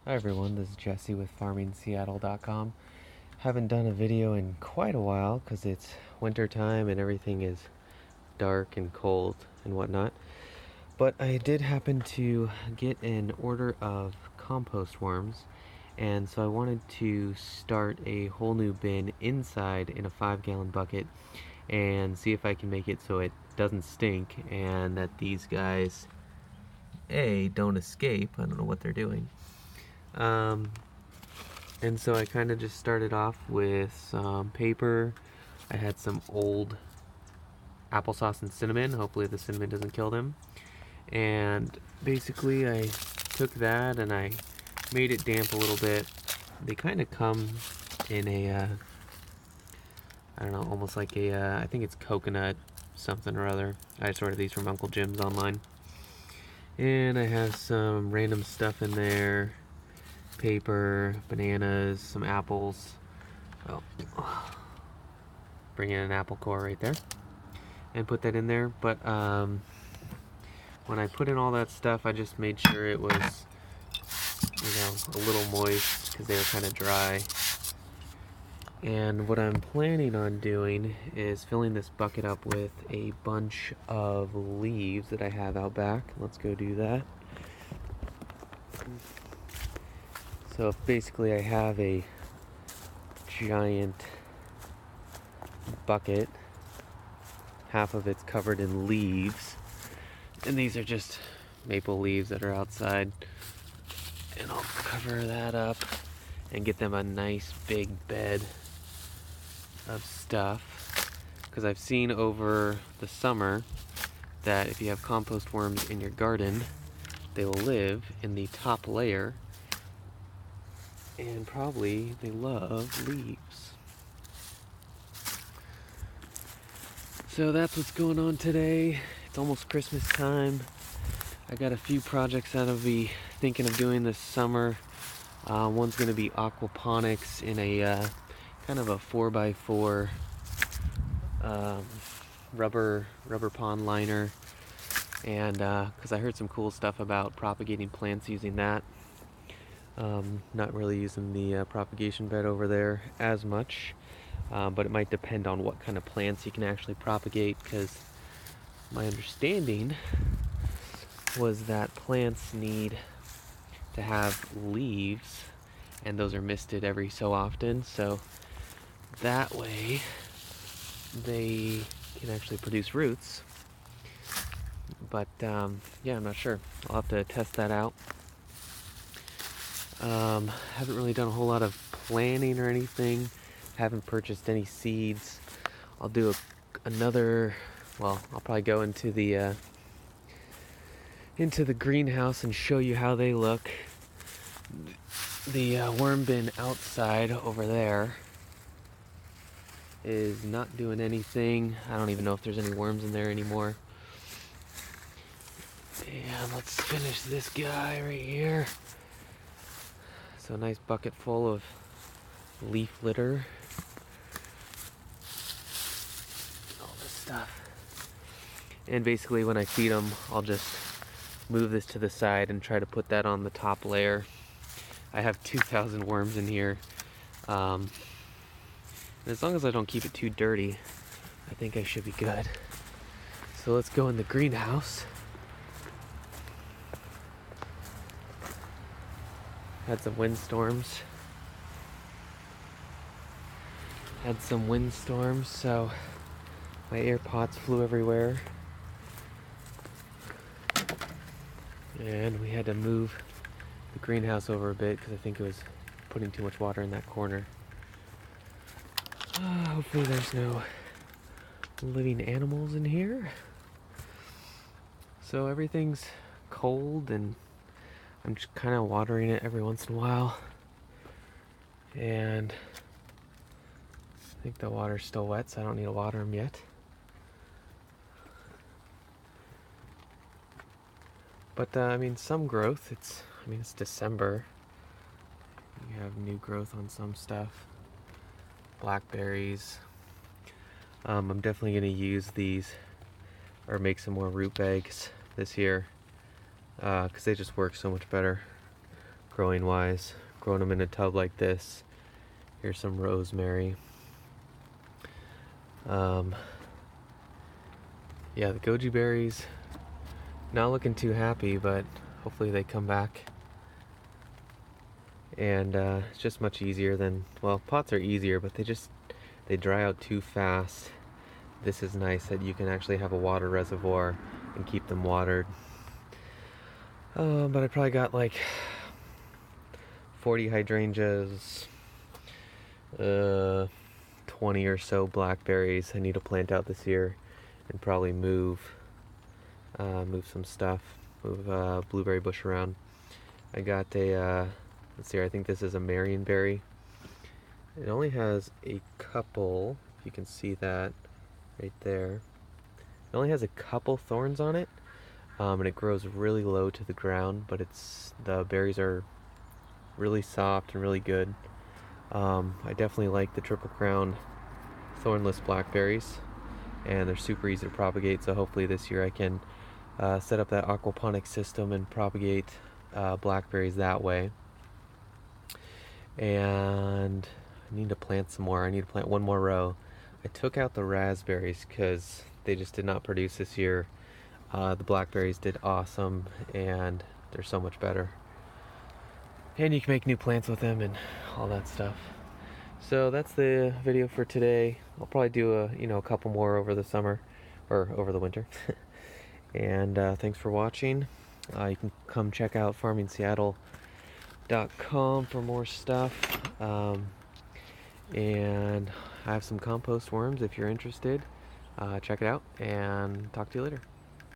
Hi everyone, this is Jesse with farmingseattle.com. Haven't done a video in quite a while because it's winter time and everything is dark and cold and whatnot. But I did happen to get an order of compost worms, and so I wanted to start a whole new bin inside in a 5-gallon bucket and see if I can make it so it doesn't stink and that these guys, A, don't escape. I don't know what they're doing. And so I kind of just started off with some paper. I had some old applesauce and cinnamon. Hopefully the cinnamon doesn't kill them. And basically I took that and I made it damp a little bit. They kind of come in a, I don't know, almost like a, I think it's coconut something or other. I just ordered these from Uncle Jim's online. And I have some random stuff in there. Paper, bananas, some apples. Oh, bring in an apple core right there and put that in there. But when I put in all that stuff, I just made sure it was, a little moist because they were kind of dry. And what I'm planning on doing is filling this bucket up with a bunch of leaves that I have out back. Let's go do that. So basically I have a giant bucket. Half of it's covered in leaves. And these are just maple leaves that are outside. And I'll cover that up and get them a nice big bed of stuff. Because I've seen over the summer that if you have compost worms in your garden, they will live in the top layer. And probably they love leaves. So that's what's going on today. It's almost Christmas time. I got a few projects that I'll be thinking of doing this summer. One's going to be aquaponics in a kind of a 4x4 rubber pond liner. And because I heard some cool stuff about propagating plants using that. Not really using the propagation bed over there as much. But it might depend on what kind of plants you can actually propagate, because my understanding was that plants need to have leaves, and those are misted every so often, so that way they can actually produce roots. But yeah, I'm not sure. I'll have to test that out. Haven't really done a whole lot of planning or anything. Haven't purchased any seeds. I'll do another, well, I'll probably go into the greenhouse and show you how they look. The worm bin outside over there is not doing anything. I don't even know if there's any worms in there anymore. And let's finish this guy right here. So a nice bucket full of leaf litter. All this stuff. And basically when I feed them, I'll just move this to the side and try to put that on the top layer. I have 2,000 worms in here. And as long as I don't keep it too dirty, I think I should be good. So let's go in the greenhouse. Had some windstorms. So my air pots flew everywhere. And we had to move the greenhouse over a bit because I think it was putting too much water in that corner. Hopefully there's no living animals in here. So everything's cold and I'm just kind of watering it every once in a while. And I think the water's still wet, so I don't need to water them yet. But I mean, some growth. It's December. You have new growth on some stuff. Blackberries. I'm definitely going to use these or make some more root bags this year because they just work so much better growing wise. Growing them in a tub like this. Here's some rosemary. Yeah, the goji berries, not looking too happy, but hopefully they come back. And it's just much easier than, well, pots are easier, but they dry out too fast. This is nice that you can actually have a water reservoir and keep them watered. But I probably got like 40 hydrangeas, 20 or so blackberries I need to plant out this year, and probably move some stuff, move blueberry bush around. I got a, let's see here, I think this is a marionberry. It only has a couple, if you can see that right there. It only has a couple thorns on it, and it grows really low to the ground, but the berries are really soft and really good. I definitely like the triple crown thornless blackberries, and they're super easy to propagate, so hopefully this year I can set up that aquaponics system and propagate blackberries that way. And I need to plant some more. I need to plant one more row. I took out the raspberries because they just did not produce this year. The blackberries did awesome, and they're so much better. And you can make new plants with them and all that stuff. So that's the video for today. I'll probably do a couple more over the summer, or over the winter. And thanks for watching. You can come check out farmingseattle.com for more stuff. And I have some compost worms if you're interested. Check it out, and talk to you later.